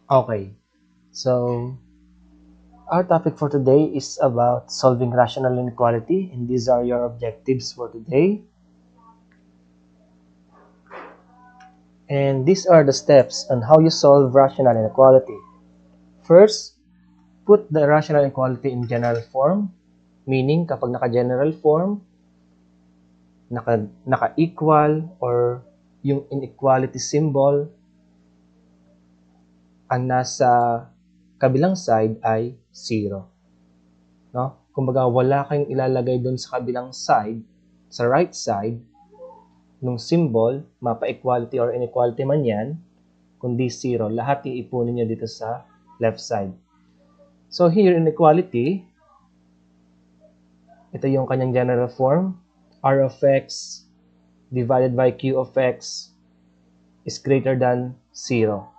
Okay, so our topic for today is about solving rational inequality, and these are your objectives for today. And these are the steps on how you solve rational inequality. First, put the rational inequality in general form, meaning kapag naka-general form, naka-equal, or yung inequality symbol, ang nasa kabilang side ay 0. No? Kumbaga, wala kayong ilalagay doon sa kabilang side, sa right side, nung symbol, mapa-equality or inequality man yan, kundi 0. Lahat iipunin nyo dito sa left side. So here, inequality, ito yung kanyang general form. R of x divided by q of x is greater than 0.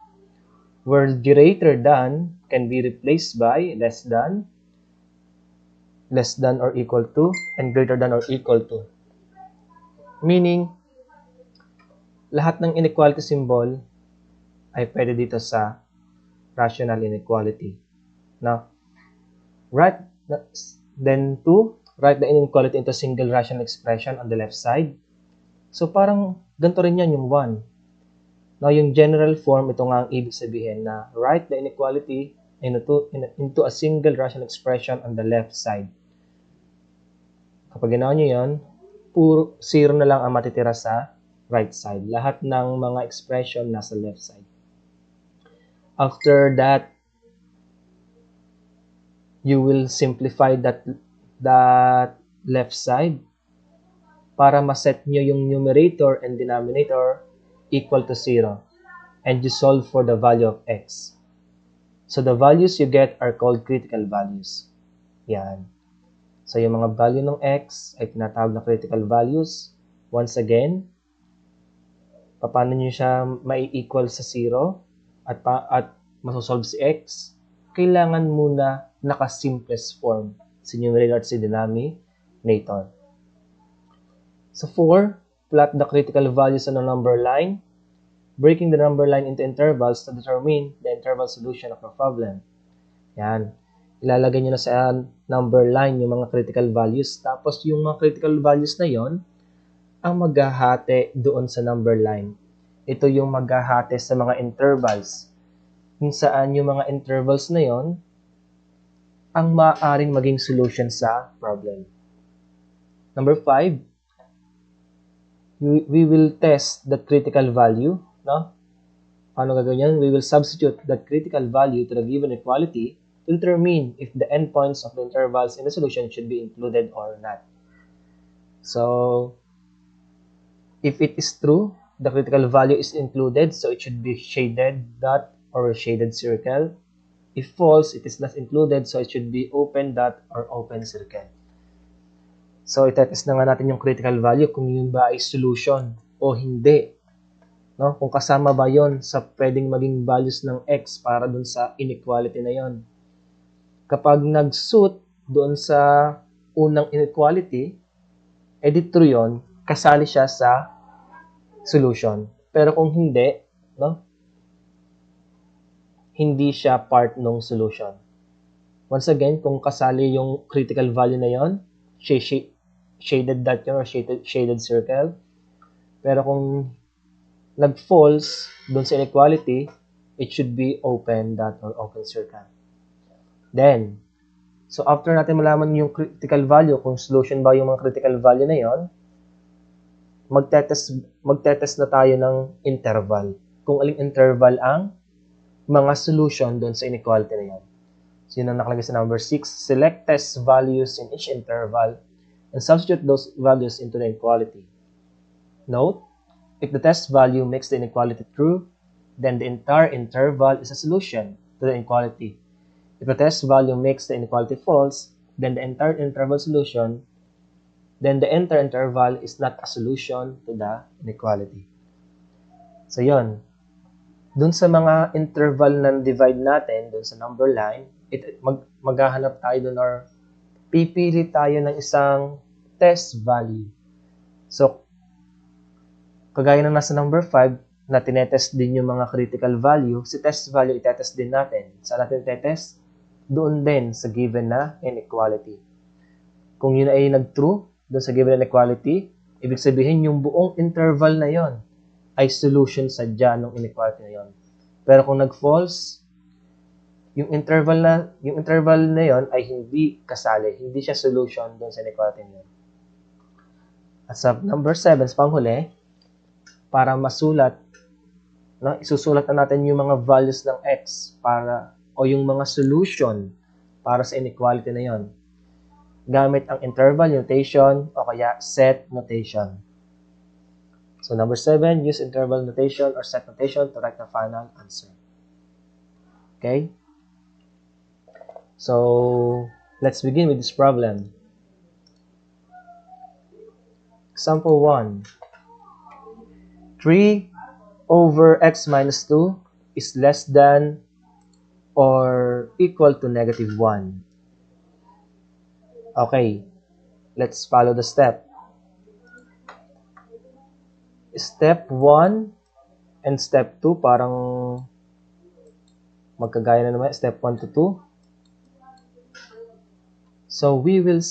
Where greater than can be replaced by less than or equal to, and greater than or equal to. Meaning, lahat ng inequality symbol ay pwede dito sa rational inequality. Now, write the inequality into single rational expression on the left side. So, parang ganito rin yan yung 1. Now, yung general form, ito nga ang ibig sabihin na write the inequality into a single rational expression on the left side. Kapag ginawa nyo yun, puro 0 na lang ang matitira sa right side. Lahat ng mga expression nasa left side. After that, you will simplify that left side para ma-set nyo yung numerator and denominator equal to 0. And you solve for the value of x. So the values you get are called critical values. Yan. So yung mga value ng x ay tinatawag na critical values. Once again, paano nyo siya mai-equal sa 0 at masosolve si x? Kailangan muna naka-simplest form si numerator at si denominator. So 4, plot the critical values on a number line, breaking the number line into intervals to determine the interval solution of a problem. Yan. Ilalagay nyo na sa number line yung mga critical values. Tapos yung mga critical values na yon ang maghahati doon sa number line. Ito yung maghahati sa mga intervals. Kung saan yung mga intervals na yon ang maaaring maging solution sa problem. Number 5, we will test the critical value. No? Paano gagawin yan? We will substitute that critical value to the given equality to determine if the endpoints of the intervals in the solution should be included or not. So, if it is true, the critical value is included, so it should be shaded dot or shaded circle. If false, it is not included, so it should be open dot or open circle. So, itetest na nga natin yung critical value kung yun ba ay solution o hindi. No? Kung kasama ba yon sa pwedeng maging values ng x para dun sa inequality na yon. Kapag nag-suit doon sa unang inequality, edit true yun, kasali siya sa solution. Pero kung hindi, no, hindi siya part ng solution. Once again, kung kasali yung critical value na yon, shaded dot yun or shaded circle. Pero kung nag-false doon sa inequality, it should be open dot or open circle. Then, so after natin malaman yung critical value, kung solution ba yung mga critical value na yon, magtetest na tayo ng interval. Kung aling interval ang mga solution doon sa inequality na yan. So yun ang nakalagay sa number 6. Select test values in each interval and substitute those values into the inequality. Note, if the test value makes the inequality true, then the entire interval is a solution to the inequality. If the test value makes the inequality false, then the entire interval is not a solution to the inequality. So yon. Dun sa mga interval na divide natin, dun sa number line, maghahanap tayo dun or pipili tayo ng isang test value. So, kagaya ng nasa number 5, na tinetest din yung mga critical value, si test value itetest din natin. Saan natin itetest? Doon din sa given na inequality. Kung yun ay nag-true, doon sa given inequality, ibig sabihin yung buong interval na yon ay solution sadya ng inequality na yon. Pero kung nag-false, yung interval na yon ay hindi kasali, hindi siya solution doon sa inequality na yon. At sa number 7, sa panghuli, para masulat, no, isusulat na natin yung mga values ng x o yung mga solution para sa inequality na yon gamit ang interval notation o kaya set notation. So number 7, use interval notation or set notation to write the final answer. Okay? So let's begin with this problem. Example 1. 3 over x minus 2 is less than or equal to negative 1. Okay, let's follow the step. Step 1 and step 2 parang magkagaya na naman. Step 1 to 2. So we will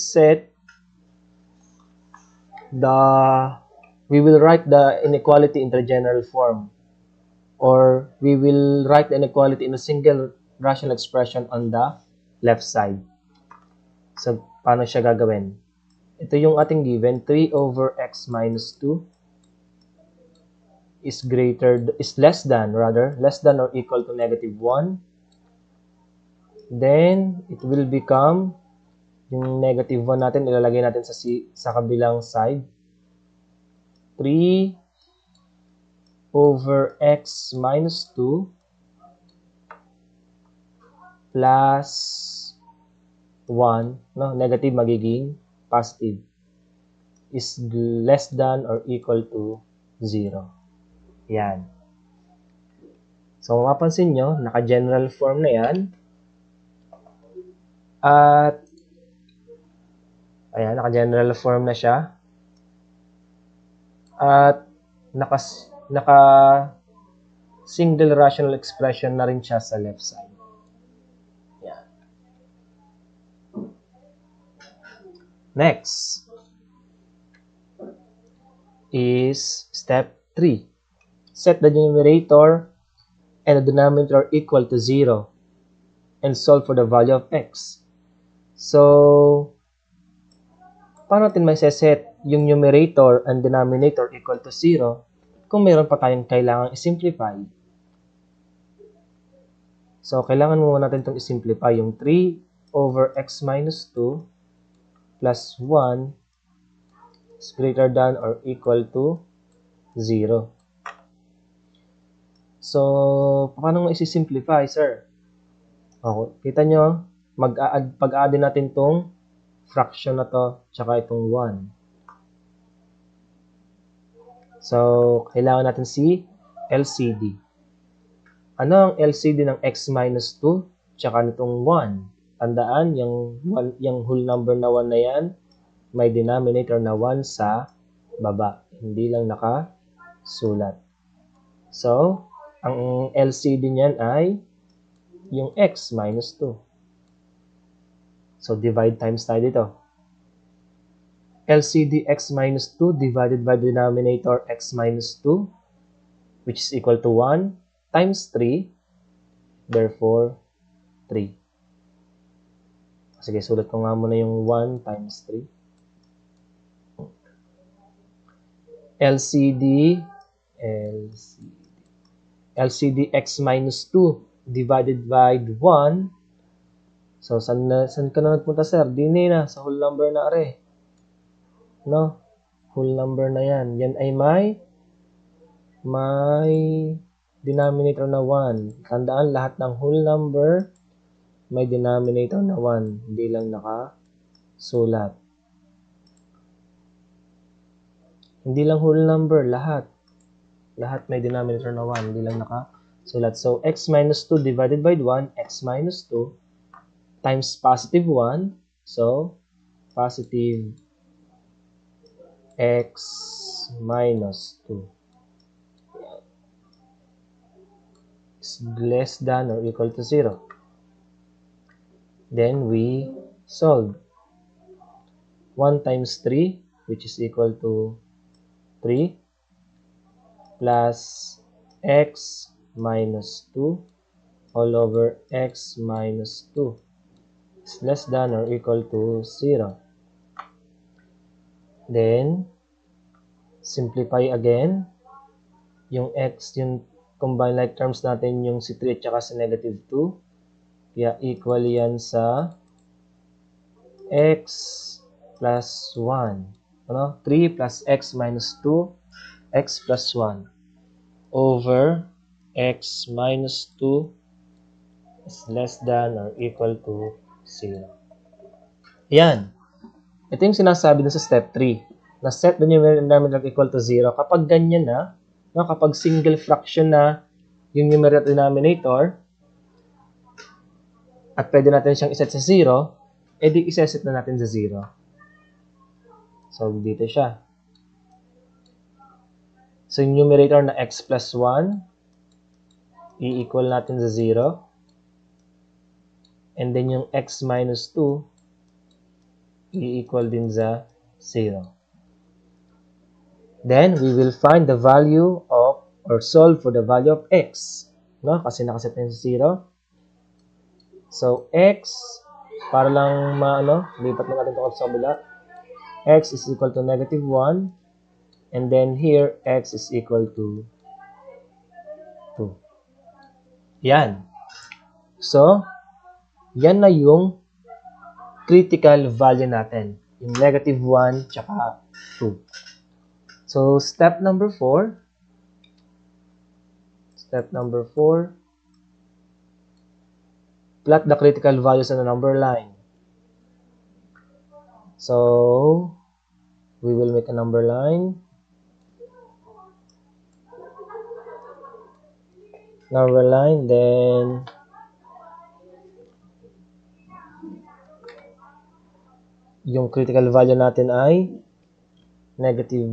write the inequality in the general form, or we will write the inequality in a single rational expression on the left side. So paano siya gagawin? Ito yung ating given, 3 over x minus 2 is less than or equal to negative 1. Then it will become yung negative 1 natin, ilalagay natin sa kabilang side. 3 over x minus 2 plus 1, no, negative magiging positive, is less than or equal to 0. Yan. So, mapapansin nyo, naka-general form na yan. At ayan, naka-general form na siya. At naka-single rational expression na rin siya sa left side. Yan. Next is step 3. Set the numerator and the denominator equal to 0 and solve for the value of x. So, paano natin may set yung numerator and denominator equal to 0 kung mayroon pa tayong kailangang isimplify? So, kailangan muna natin itong isimplify. Yung 3 over x minus 2 plus 1 is greater than or equal to 0. So, paano mo isi-simplify, sir? Okay, kita nyo, pag-add natin itong fraction na to, tsaka itong 1. So, kailangan natin si LCD. Ano ang LCD ng x minus 2, tsaka nitong 1? Tandaan, yung whole number na 1 na yan, may denominator na 1 sa baba. Hindi lang nakasulat. So, ang LCD niyan ay yung x minus 2. So, divide times tayo dito. LCD x minus 2 divided by the denominator x minus 2, which is equal to 1, times 3, therefore 3. Sige, sulat ko nga muna yung 1 times 3. LCD x minus 2 divided by 1. So, saan ka na nagpunta, sir? Dini na, sa whole number na are. No? Whole number na yan. Yan ay may denominator na 1. Tandaan, lahat ng whole number may denominator na 1. Hindi lang nakasulat. Hindi lang whole number, lahat. Lahat may denominator na 1. Hindi lang nakasulat. So, x minus 2 divided by 1, x minus 2 times positive 1. So, positive x minus 2. is less than or equal to 0. Then we solve. 1 times 3, which is equal to 3, plus x minus 2 all over x minus 2 is less than or equal to 0. Then, simplify again. Yung x, yung combined like terms natin, yung si 3 at saka si negative 2. Kaya equal yan sa x plus 1. Ano? 3 plus x minus 2, x plus 1 over x minus 2 is less than or equal to 0. Yan. Ito yung sinasabi dun sa step 3. Na set the numerator equal to 0. Kapag ganyan na, no, kapag single fraction na yung numerator at denominator, at pwede natin siyang iset sa 0, edi iseset na natin sa 0. So, dito siya. So, yung numerator na x plus 1, i-equal natin sa 0. And then yung x minus 2, i-equal din sa 0. Then, we will find the value of, or solve for the value of x. No? Kasi nakaset na sa 0. So, x, para lang lipat na natin ito sa kabila. X is equal to negative 1. And then here, x is equal to 2. Yan. So, yan na yung critical value natin. Yung negative 1 tsaka 2. So, step number 4. Step number 4. Plot the critical values on the number line. So, we will make a number line. Number line, then yung critical value natin ay negative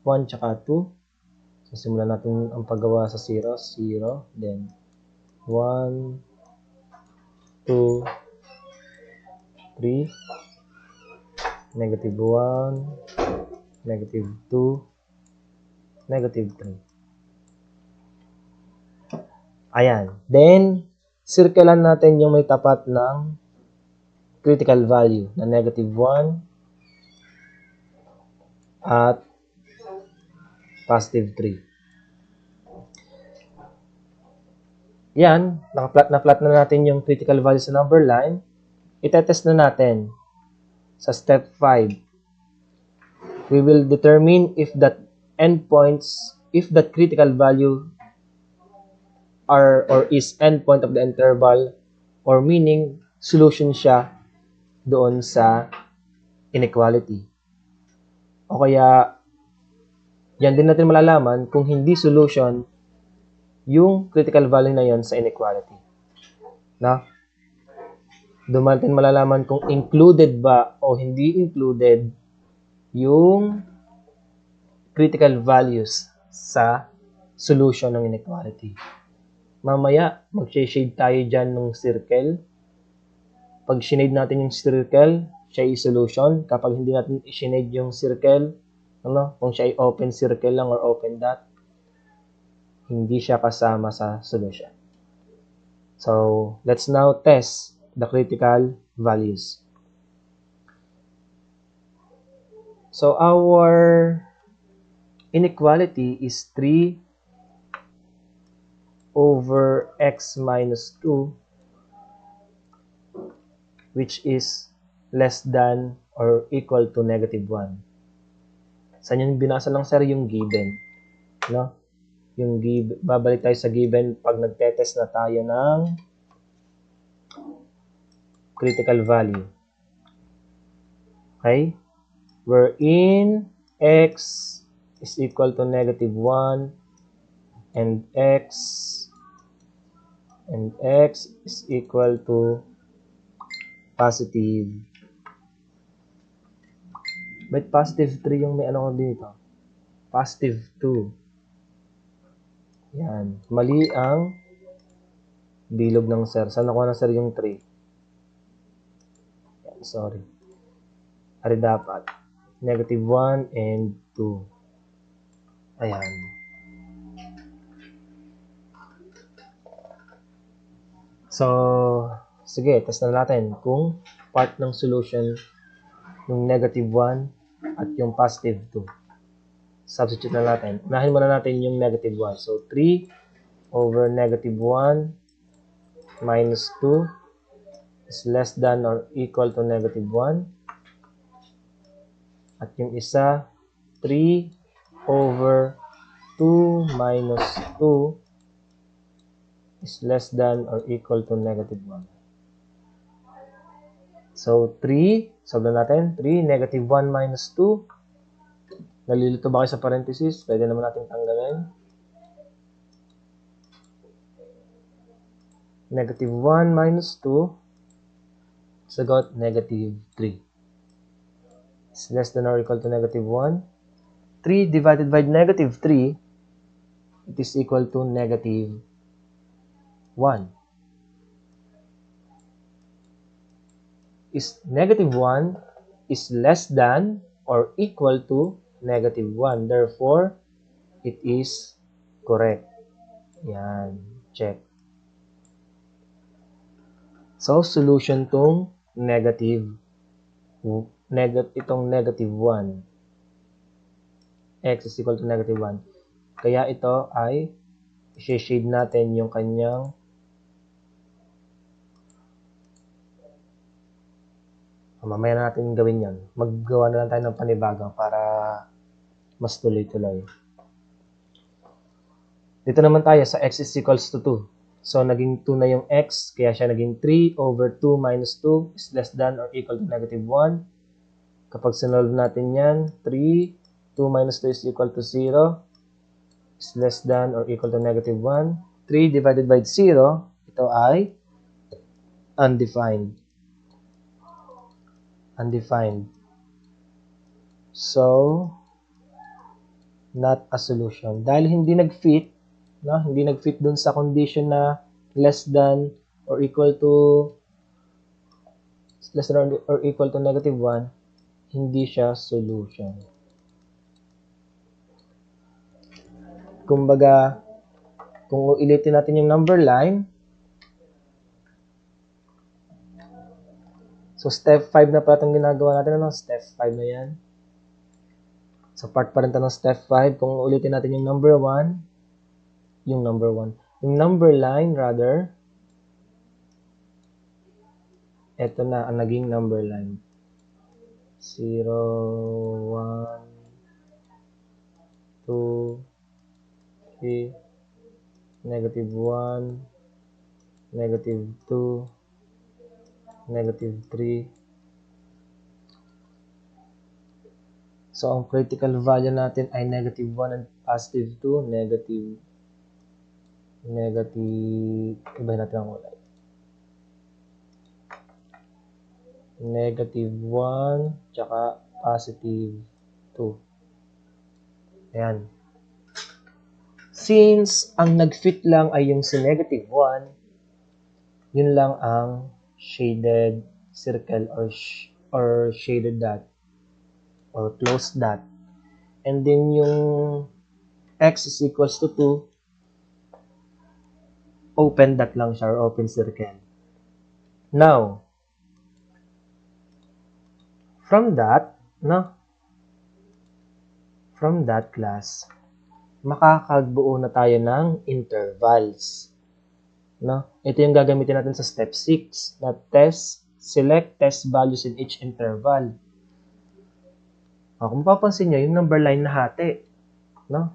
1 tsaka 2. So, simulan natin ang paggawa sa 0. 0, then 1, 2, 3, negative 1, negative 2, negative 3. Ayan. Then, circlean natin yung may tapat ng critical value na negative 1 at positive 3. Yan, na-plot na natin yung critical value sa number line. Itetest na natin sa step 5. We will determine if that endpoints, if that critical value are or is endpoint of the interval, or meaning solution siya doon sa inequality. O kaya, yan din natin malalaman kung hindi solution yung critical value na yon sa inequality. No? Doon natin malalaman kung included ba o hindi included yung critical values sa solution ng inequality. Mamaya, mag-shade tayo dyan ng circle. Pag sinade natin yung circle, siya ay solution. Kapag hindi natin i-shade yung circle, kung siya ay open circle lang or open dot, hindi siya kasama sa solution. So, let's now test the critical values. So, our inequality is 3 over x minus 2, which is less than or equal to negative 1. Saan yung binasa lang, sir? Yung given. No? Yung given, babalik tayo sa given pag nagtetest na tayo ng critical value. Okay? Wherein x is equal to negative 1 and x is equal to positive. But positive 3 yung may ano ko dito. Positive 2. Yan. Mali ang Bilog ng sir. Saan nakuha na sir yung 3? Yan, sorry. Ari dapat. Negative 1 and 2. Ayan. So, sige, test na natin kung part ng solution yung negative 1 at yung positive 2. Substitute na natin. Unahin muna natin yung negative 1. So, 3 over negative 1 minus 2 is less than or equal to negative 1. At yung isa, 3 over 2 minus 2 is less than or equal to negative 1. So, 3, solve na natin. 3, negative 1 minus 2. Nalilito ba kayo sa parenthesis? Pwede naman natin tanggalin. Negative 1 minus 2. Sagot, negative 3. Is less than or equal to negative 1. 3 divided by negative 3, it is equal to negative 1. Is negative 1 is less than or equal to negative 1. Therefore, it is correct. Yan. Check. So, solution tong itong negative 1. X is equal to negative 1. Kaya ito ay i-shade natin yung kanyang mamaya na natin gawin yan. Maggawa na lang tayo ng panibago para mas tuloy-tuloy. Dito naman tayo sa x is equals to 2. So, naging 2 na yung x, kaya siya naging 3 over 2 minus 2 is less than or equal to negative 1. Kapag sinolve natin yan, 3, 2 minus 2 is equal to 0 is less than or equal to negative 1. 3 divided by 0, ito ay undefined. Undefined. So, not a solution. Dahil hindi nag-fit, no? Hindi nag-fit dun sa condition na less than or equal to negative 1, hindi siya solution. Kumbaga, kung ulitin natin yung number line, so step 5 na pala itong ginagawa natin, ano? Step 5 na yan. So part pa rin ito ng step 5. Kung ulitin natin yung number 1, yung number line, rather, ito na ang naging number line. 0, 1, 2, 3, negative 1, negative 2, negative 3. So, ang critical value natin ay negative 1 and positive 2, negative, ibahin natin ang kulay. Negative 1, tsaka positive 2. Ayan. Since ang nag-fit lang ay yung si negative 1, yun lang ang shaded circle or shaded dot or closed dot. And then yung x is equals to 2, open dot lang siya or open circle. Now, from that class, makakagbuo na tayo ng intervals. No? Ito yung gagamitin natin sa step 6 na select test values in each interval. Kung mapapansin nyo, yung number line nahati. No?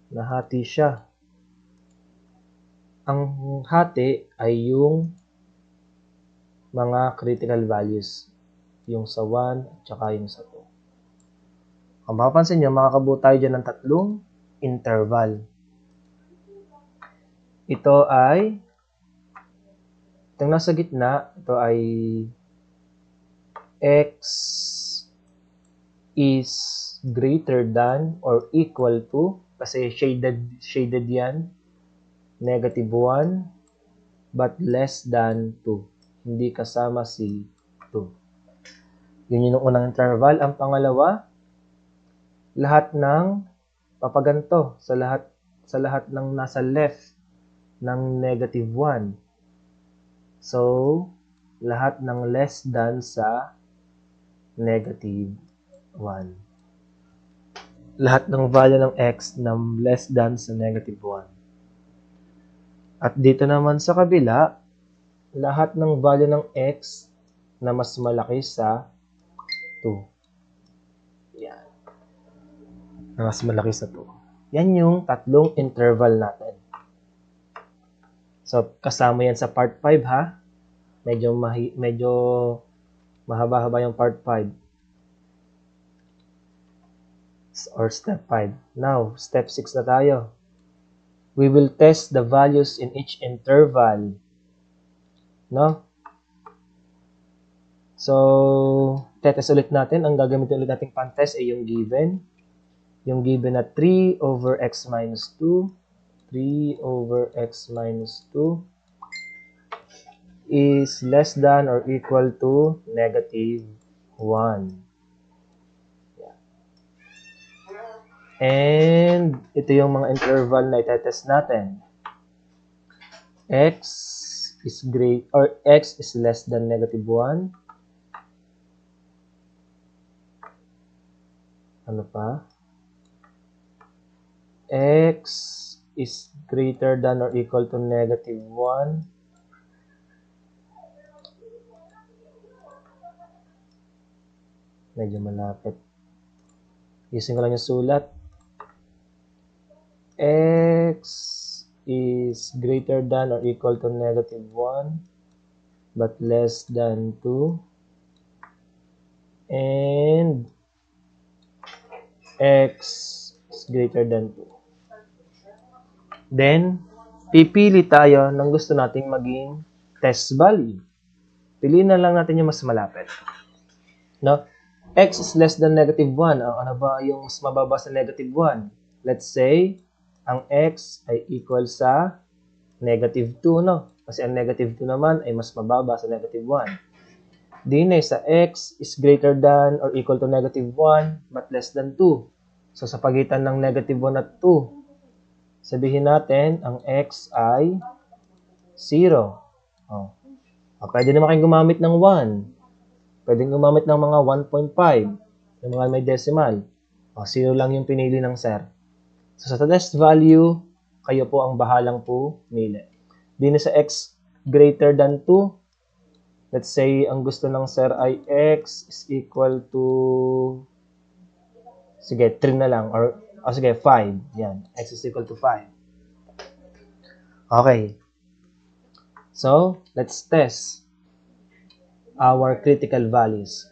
Nahati siya. Ang hati ay yung mga critical values. Yung sa 1 at saka yung sa 2. Kung mapapansin nyo, makakabuo tayo dyan ng 3 interval. Ito ay, itong nasa gitna, ito ay x is greater than or equal to, kasi shaded yan, negative 1, but less than 2. Hindi kasama si 2. Yun yung unang interval. Ang pangalawa, lahat ng papaganto sa lahat ng nasa left ng negative 1. So, lahat ng less than sa negative 1. Lahat ng value ng x na less than sa negative 1. At dito naman sa kabila, lahat ng value ng x na mas malaki sa 2. Yan. Na mas malaki sa 2. Yan yung tatlong interval natin. So, kasama yan sa part 5 ha. Medyo mahaba-haba yung part 5. Or step 5. Now, step 6 na tayo. We will test the values in each interval. No? So, tetest ulit natin. Ang gagamitin ulit nating pan-test ay yung given. Yung given na 3 over x minus 2. 3 over x minus 2 is less than or equal to negative 1. And ito yung mga interval na itetest natin. X is less than negative 1. Ano pa? X is greater than or equal to negative 1. Medyo malapit. Using ko lang yung sulat. X is greater than or equal to negative 1 but less than 2. And x is greater than 2. Then, pipili tayo ng gusto nating maging test value. Piliin na lang natin yung mas malapit. No? X is less than negative 1. Ano ba yung mas mababa sa negative 1? Let's say, ang x ay equal sa negative 2, no? Kasi ang negative 2 naman ay mas mababa sa negative 1. Din sa x is greater than or equal to negative 1 but less than 2. So, sa pagitan ng negative 1 at 2, sabihin natin, ang x ay 0. Pwede naman kayong gumamit ng 1. Pwede gumamit ng mga 1.5. Yung mga may decimal. 0 lang yung pinili ng sir. So, sa test value, kayo po ang bahalang pumili. Din sa x greater than 2, let's say, ang gusto ng sir ay x is equal to, sige, 3 na lang. Or, sige, 5. Yan. X is equal to 5. Okay. So, let's test our critical values.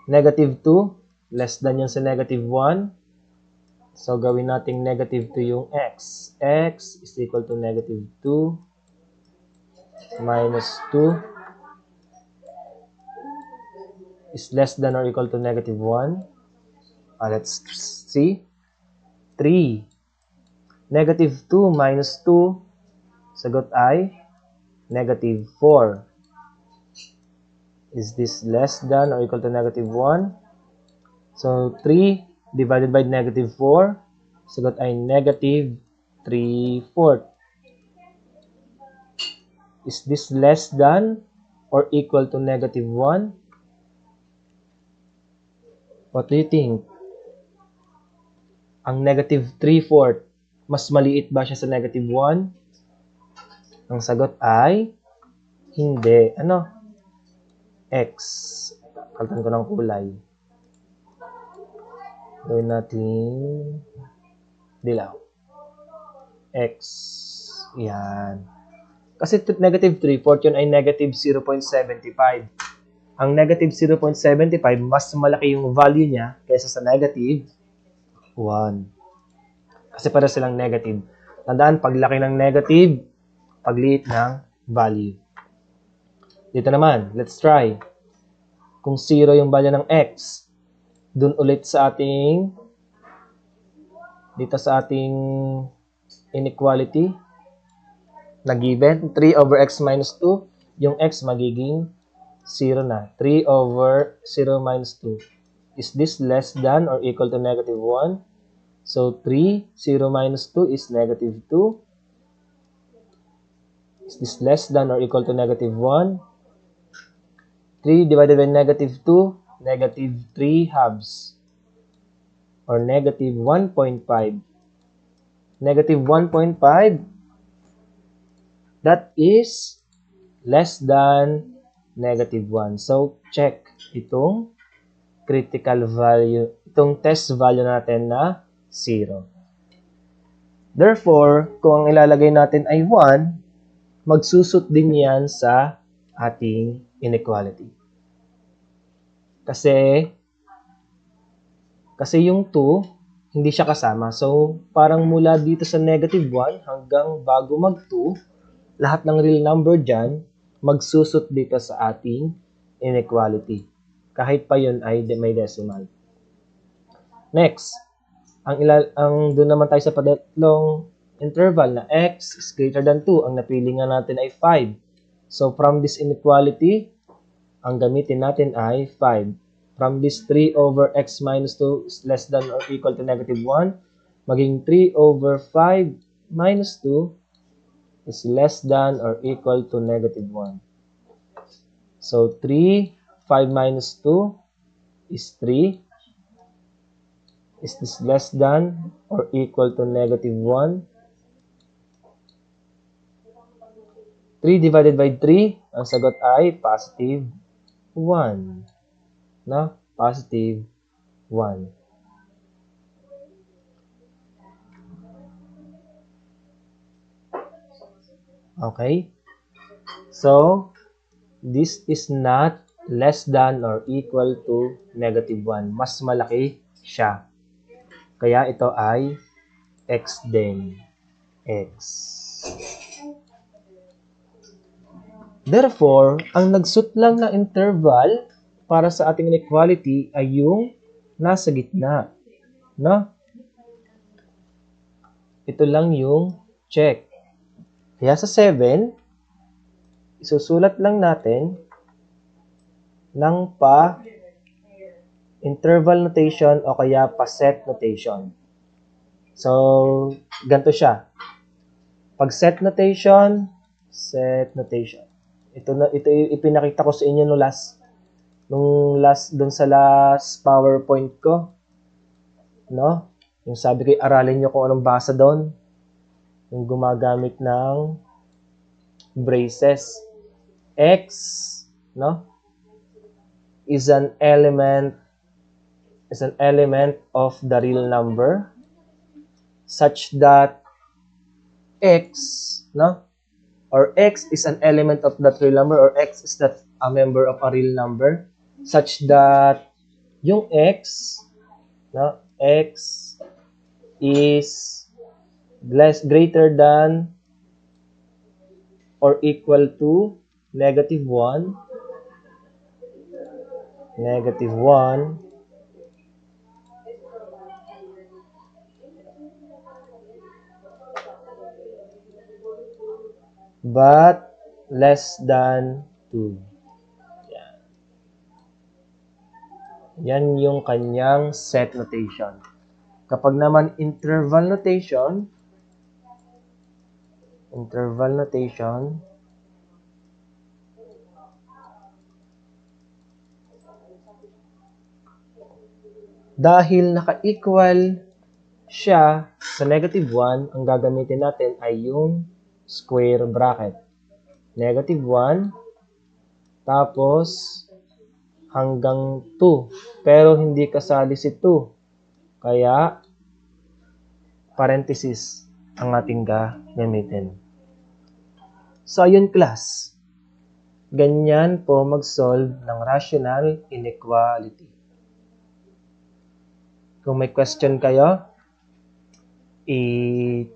Negative 2, less than yun sa negative 1. So, gawin natin negative 2 yung x. X is equal to negative 2 minus 2 is less than or equal to negative 1. Let's see. 3. Negative 2 minus 2, sagot ay negative 4. Is this less than or equal to negative 1? So, 3 divided by negative 4, sagot ay negative 3/4. Is this less than or equal to negative 1? What do you think? Ang negative 3/4, mas maliit ba siya sa negative 1? Ang sagot ay hindi. Ano? X. Kalitan ko ng kulay. Gawin natin dilaw. X. Yan. Kasi negative 3/4 yun ay negative 0.75. Ang negative 0.75, mas malaki yung value niya kaysa sa negative 1. Kasi para silang negative. Tandaan, paglaki ng negative, pagliit ng value. Dito naman, let's try. Kung 0 yung value ng x, dun ulit sa ating, dito sa ating inequality, na given, 3 over x minus 2, yung x magiging 0 na. 3 over 0 minus 2. Is this less than or equal to negative 1? So 3, 0 minus 2 is negative 2. Is this less than or equal to negative 1? 3 divided by negative 2, negative 3 halves. Or negative 1.5. Negative 1.5, that is less than negative 1. So, check itong critical value, itong test value natin na 0. Therefore, kung ang ilalagay natin ay 1, magsusut din yan sa ating inequality. Kasi yung 2, hindi siya kasama. So, parang mula dito sa negative 1 hanggang bago mag-2, lahat ng real number dyan, magsusut dito sa ating inequality. Kahit pa yun ay may decimal. Next, doon naman tayo sa padatlong interval na x is greater than 2. Ang napili nga natin ay 5. So, from this inequality, ang gamitin natin ay 5. From this 3 over x minus 2 is less than or equal to negative 1, maging 3 over 5 minus 2 is less than or equal to negative 1. So 3, 5 minus 2 is 3. Is this less than or equal to negative 1? 3 divided by 3, ang sagot ay positive 1. No? Positive 1. Okay? So, this is not less than or equal to negative 1. Mas malaki siya. Kaya ito ay x din. X. Therefore, ang nagsut lang na interval para sa ating inequality ay yung nasa gitna. No? Ito lang yung check. Kaya sa 7, isusulat lang natin ng interval notation o kaya set notation. So, ganito siya. Pag set notation. Ito ipinakita ko sa inyo dun sa last PowerPoint ko. No? Yung sabi ko, aralin nyo kung anong basa doon. Yung gumagamit ng braces. X, no? is an element of the real number such that x, no? Or x is an element of that real number, or x is that a member of a real number such that yung x, no? X is greater than or equal to negative 1, but less than 2. Yan yung kanyang set notation. Kapag naman interval notation, dahil naka-equal siya sa negative 1, ang gagamitin natin ay yung square bracket. Negative 1, tapos hanggang 2. Pero hindi kasali si 2. Kaya, parenthesis ang ating gagamitin. So, ayun class. Ganyan po mag-solve ng rational inequality. Kung may question kayo, i-PM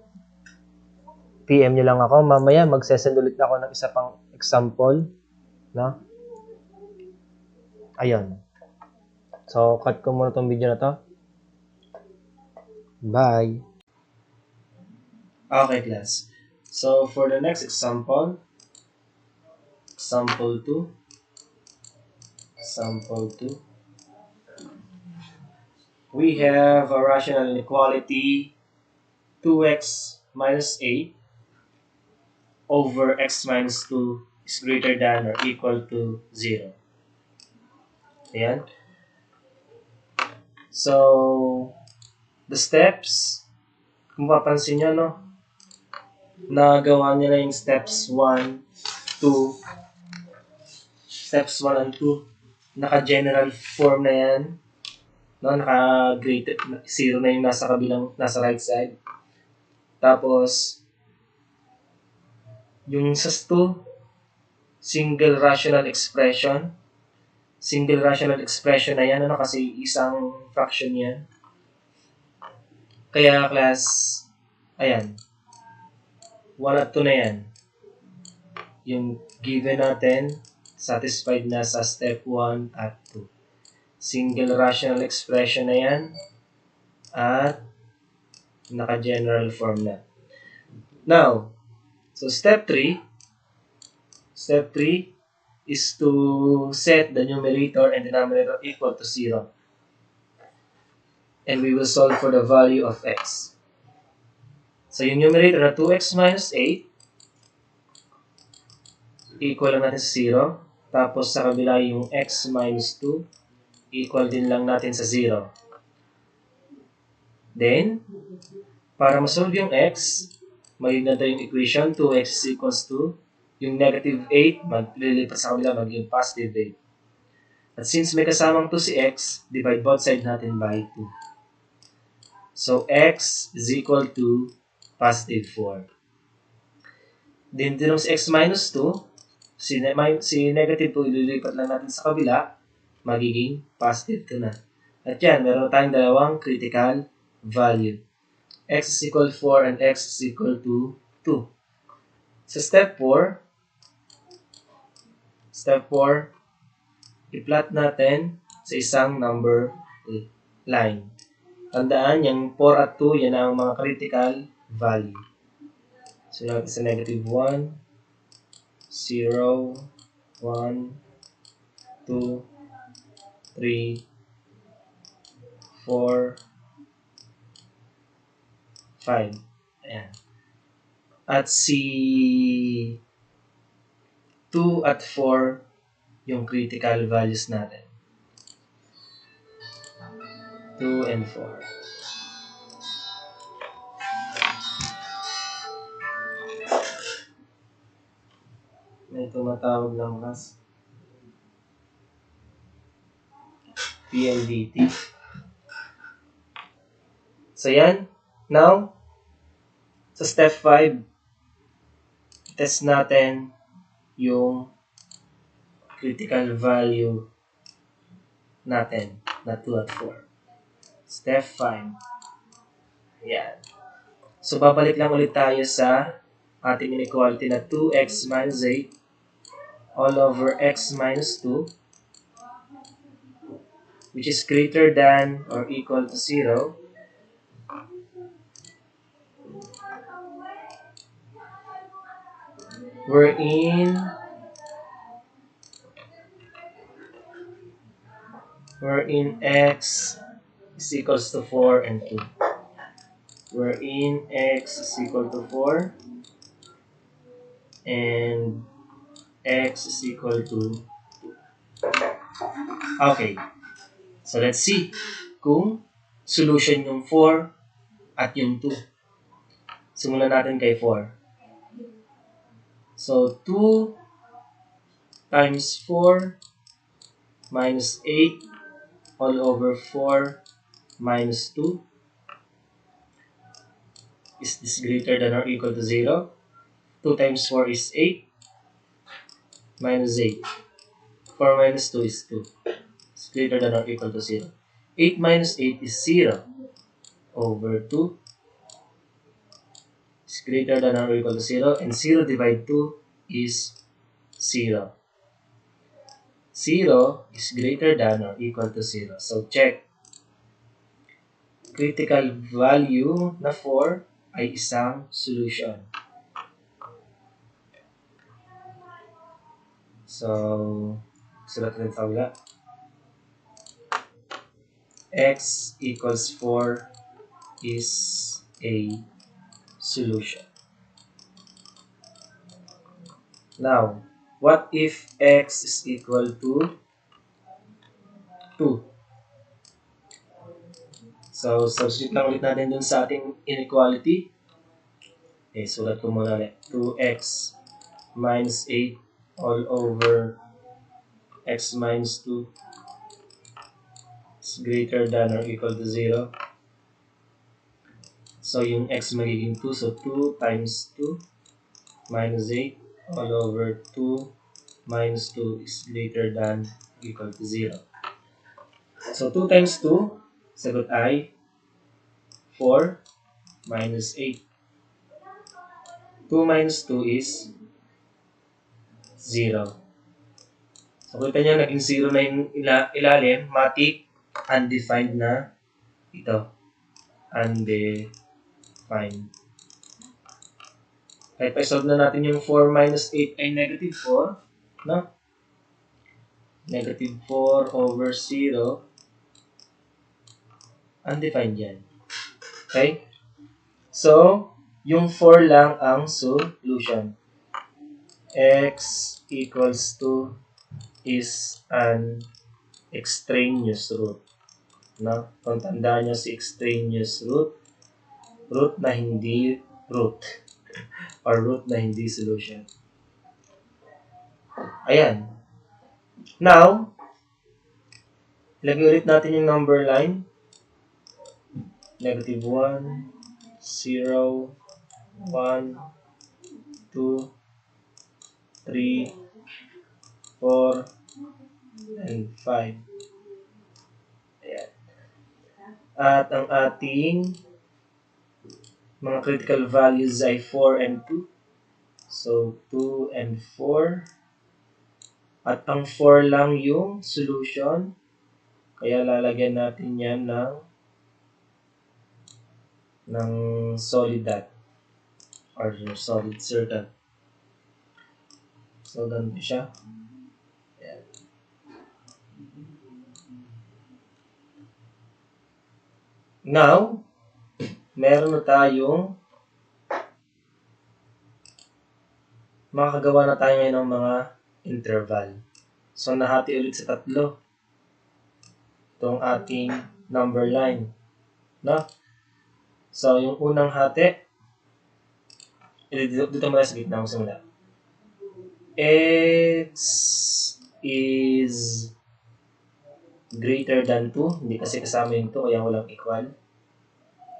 nyo lang ako. Mamaya, magsesend ulit ako ng isa pang example. No? Ayun. So, cut ko muna tong video na to. Bye! Okay, class. So for the next example, example 2, we have a rational inequality 2x minus 8 over x minus 2 is greater than or equal to 0. Ayan. So, the steps, kung mapapansin nyo, no, nagawa nila yung steps 1, 2, steps 1 and 2, naka-general form na yan, no, naka-greater, 0 na yung nasa kabilang, nasa right side. Tapos, yung sa 2, single rational expression na yan, ano, kasi isang fraction yan. Kaya class, ayan, 1 at 2 na yan. Yung given natin, satisfied na sa step 1 at 2. Single rational expression na yan, at naka-general form na. Now, so step 3 is to set the numerator and denominator equal to 0. And we will solve for the value of x. So yung numerator na 2x minus 8, equal lang natin sa 0. Tapos sa kabila yung x minus 2, equal din lang natin sa 0. Then, para masolve yung x, magiging ganito yung equation, 2x is equals to, yung negative 8, maglilipat sa kabila, magiging positive 8. At since may kasamang 2 si x, divide both sides natin by 2. So, x is equal to positive 4. Then, dinong si x minus 2, si negative 2, ililipat lang natin sa kabila, magiging positive 2 na. At yan, meron tayong dalawang critical value. X is equal to 4 and x is equal to 2. Sa step 4, i-plot natin sa isang number line. Tandaan, yung 4 at 2, yan ang mga critical value. So, natin sa negative 1, 0, 1, 2, 3, 4, 5. Ayan. At si 2 at 4 yung critical values natin. 2 and 4. May tumatawag lang kas. PLDT. So yan. Now, sa step 5, test natin yung critical value natin na 2 at 4. Step 5. Yan. So, babalik lang ulit tayo sa ating inequality na 2x minus 8 all over x minus 2, which is greater than or equal to 0. Wherein x is equals to 4 and 2. Wherein x is equal to 4 and x is equal to 2. Okay. So, let's see kung solution yung 4 at yung 2. Simulan natin kay 4. So, 2 times 4 minus 8 all over 4 minus 2. Is this greater than or equal to 0? 2 times 4 is 8 minus 8. 4 minus 2 is 2. It's greater than or equal to 0. 8 minus 8 is 0 over 2. It's greater than or equal to 0. And 0 divided 2 is 0. 0 is greater than or equal to 0. So, check. Critical value na 4 ay isang solution. So, sulat natin sa kabila. X equals 4 is a solution. Now, what if x is equal to 2? So, substitute lang ulit natin dun sa ating inequality. Okay, sulat ko muna ulit. 2x minus 8 all over x minus 2 is greater than or equal to 0. So, yung x magiging 2. So, 2 times 2 minus 8 all over 2 minus 2 is greater than or equal to 0. So, 2 times 2, sagot ay 4 minus 8. 2 minus 2 is 0. So, kita nyo, naging 0 na yung ilalim. Matik, undefined na ito. Undefined. Kahit pa-solve na natin yung 4 minus 8 ay negative 4. No? Negative 4 over 0. Undefined yan. Okay? So, yung 4 lang ang solution. X equals to is an extraneous root. No? Kung tandaan nyo si extraneous root, root na hindi root. Or root na hindi solution. Ayan. Now, ilagay ulit natin yung number line. Negative 1, 0, 1, 2, 3, 4, and 5. Ayan. At ang ating mga critical values ay 4 and 2. So, 2 and 4. At ang 4 lang yung solution. Kaya lalagyan natin yan ng solid dot or solid circle. So, ganito siya. Ayan. Now, meron na tayong makakagawa na tayo ngayon ng mga interval. So, nahati ulit sa 3 itong ating number line. No? So, yung unang hati, dito muna sa gitna magsimula. X is greater than 2. Hindi kasi kasama yung 2, kaya walang equal.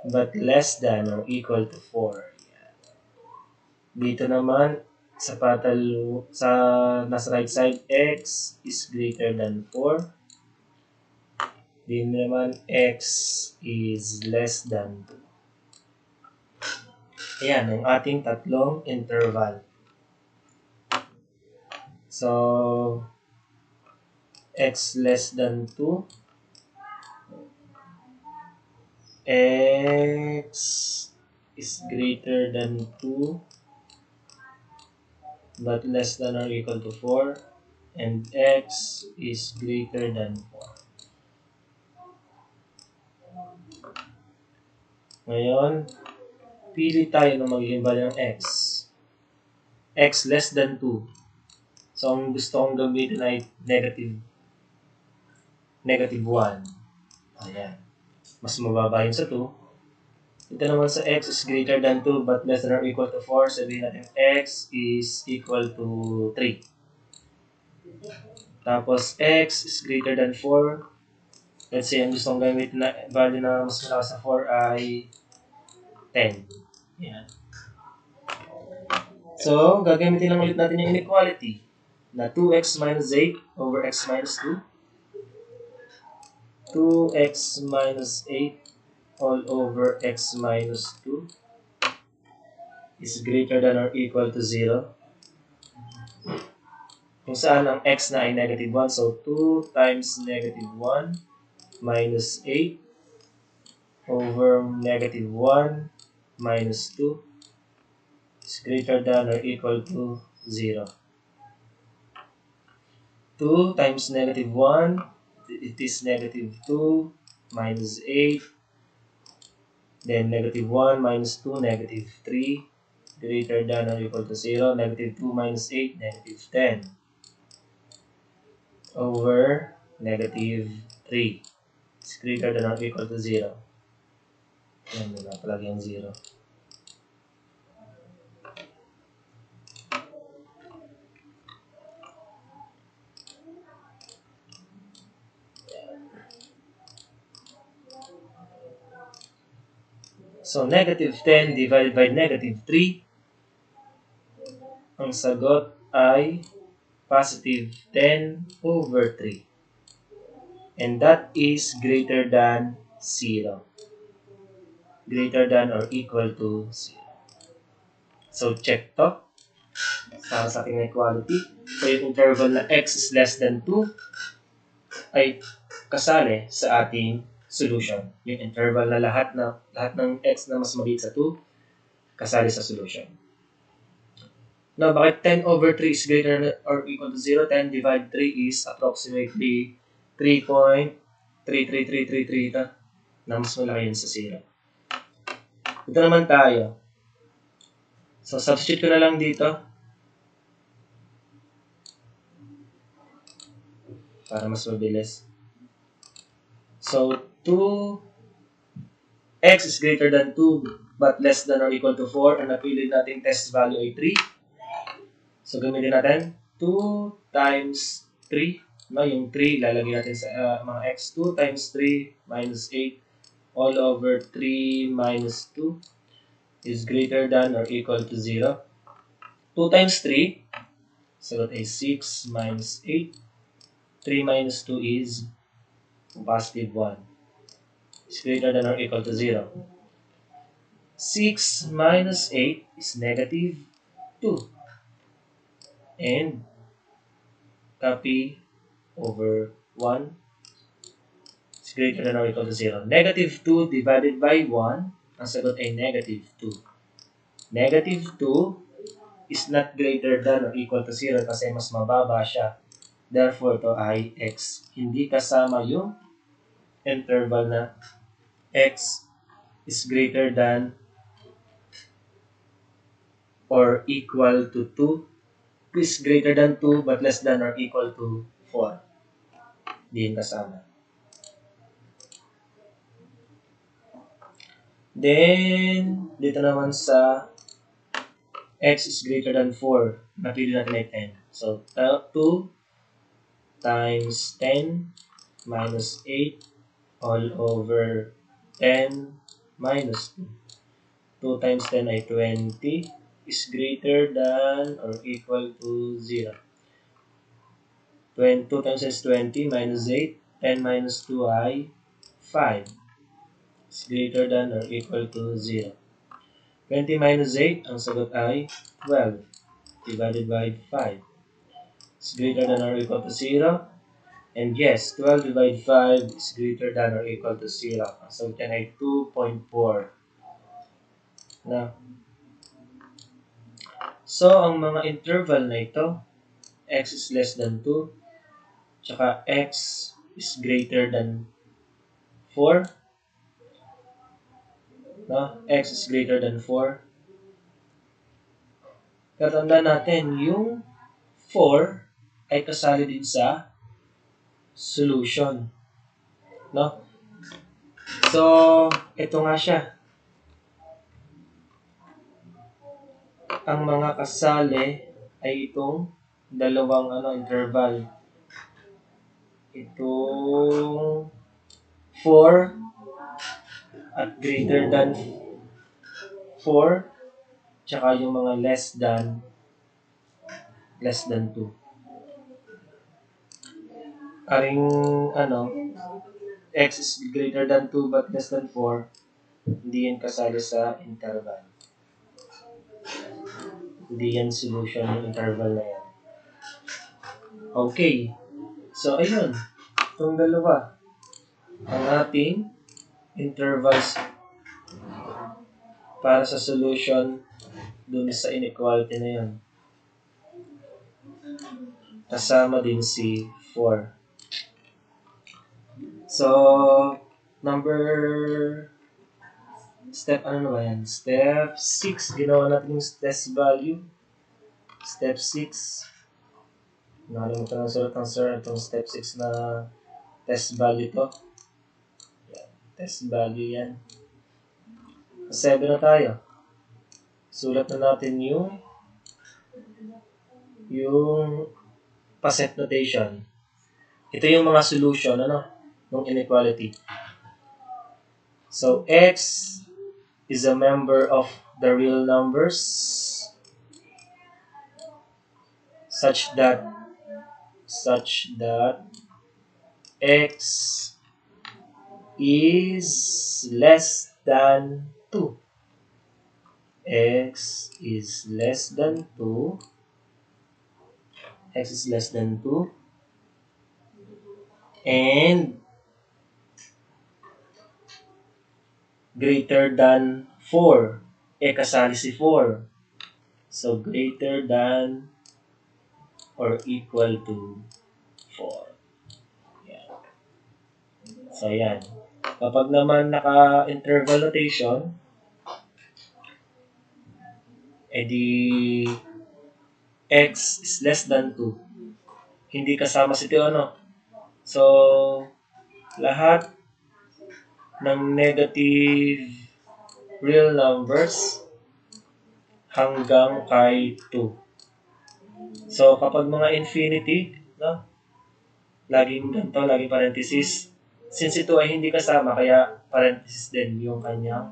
But less than or equal to 4. Dito naman, sa nasa right side, x is greater than 4. Dito naman, x is less than 2. Ayan, ang ating tatlong interval. So, x less than 2, x is greater than 2, but less than or equal to 4, and x is greater than 4. Ngayon, pili tayo ng magiging value ng x. X less than 2. So, ang gusto kong gamitin ay negative 1. Ayan. Mas mababa yun sa 2. Ito naman sa x is greater than 2 but less than or equal to 4. Sabihin natin x is equal to 3. Tapos x is greater than 4. Let's say, ang gusto kong gamitin na value na mas malakas sa 4 ay 10. Yan. So, gagamitin lang ulit natin yung inequality na 2x minus 8 over x minus 2. 2x minus 8 all over x minus 2 is greater than or equal to 0. Kung saan ang x na ay negative 1. So, 2 times negative 1 minus 8 over negative 1 minus 2 is greater than or equal to 0. 2 times negative 1, it is negative 2 minus 8, then negative 1 minus 2, negative 3, greater than or equal to 0, negative 2 minus 8, negative 10, over negative 3. It's greater than or equal to 0. Yan, wala palagi yung 0. So, negative 10 divided by negative 3, ang sagot ay positive 10 over 3. And that is greater than 0. Greater than or equal to 0. So, check to. Para sa ating equality. So, yung interval na x is less than 2 ay kasali sa ating solution. Yung interval na lahat ng x na mas maliit sa 2, kasali sa solution. Now, bakit 10 over 3 is greater or equal to 0? 10 divided 3 is approximately 3.33333 ito, na mas malaki yun sa 0. Ito naman tayo. So, substitute ko na lang dito para mas mabilis. So, 2x is greater than 2 but less than or equal to 4. Ang napili natin test value ay 3. So, gamitin natin 2 times 3. No, yung 3, lalagay natin sa mga x. 2 times 3 minus 8 all over 3 minus 2 is greater than or equal to 0. 2 times 3, sagot ay 6 minus 8. 3 minus 2 is positive 1. Is greater than or equal to 0. 6 minus 8 is negative 2. And copy over 1 is greater than or equal to 0. Negative 2 divided by 1, ang sagot ay negative 2. Negative 2 is not greater than or equal to 0 kasi mas mababa siya. Therefore, ito ay x. Hindi kasama yung interval na x is greater than or equal to 2. Is greater than 2 but less than or equal to 4. Hindi yun kasama. Then, dito naman sa x is greater than 4. Napili natin ay 10. So, 2 times 10 minus 8 all over 10 minus 2. 2 times 10 ay 20 is greater than or equal to 0. 2 times is 20 minus 8. 10 minus 2 ay 5. Is greater than or equal to 0. 20 minus 8, ang sagot ay 12 divided by 5. Is greater than or equal to 0. And yes, 12 divided 5 is greater than or equal to 0. Ang sagot yan ay 2.4. Na. So, ang mga interval na ito, x is less than 2, tsaka x is greater than 4. No? X is greater than 4. Katandaan natin, yung 4 ay kasali din sa solution. No? So, ito nga siya. Ang mga kasali ay itong dalawang interval. Itong 4 at greater than 4, tsaka yung mga less than 2. Aring x is greater than 2 but less than 4, hindi yan kasali sa interval. Hindi yan solution ng interval na yan. Okay. So, ayun. Itong dalawa. Ang ating intervals para sa solution dun sa inequality na yun. kasama din si 4. So, step 6, ginawa natin yung test value. Step 6, nakalimutan ng sulat ng sir itong step 6 na test value to. Yan, test value yan. 7 na tayo. Sulat na natin yung pa-set notation. Ito yung mga solution, ng inequality. So, x is a member of the real numbers such that x is less than 2. X is less than 2 and greater than 4. Kasali si 4. So, greater than or equal to 4. Yan. So, yan. Kapag naman naka-interval notation, edi x is less than 2. Hindi kasama si Teo, So, lahat ng negative real numbers hanggang kay 2. So, kapag mga infinity, laging ganito, laging parenthesis. Since ito ay hindi kasama, kaya parenthesis din yung kanyang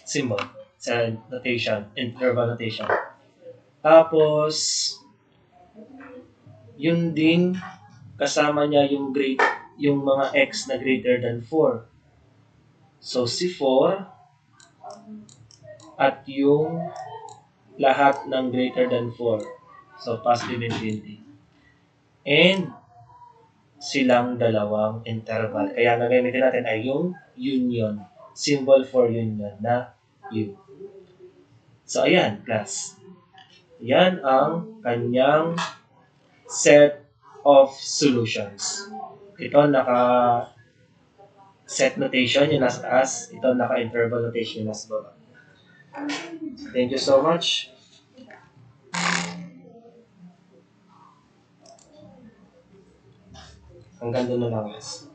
symbol sa notation, interval notation. Tapos, yun din kasama niya yung mga x na greater than 4. So, si 4 at yung lahat ng greater than 4. So, positive infinity. And, silang dalawang interval. Kaya nagamitin natin ay yung union. Symbol for union na U. So, ayan, class. Yan ang kanyang set of solutions. Ito naka-set notation yung nasa taas. Ito naka-interval notation yung nasa baba. Thank you so much. Hanggang doon na lang, guys.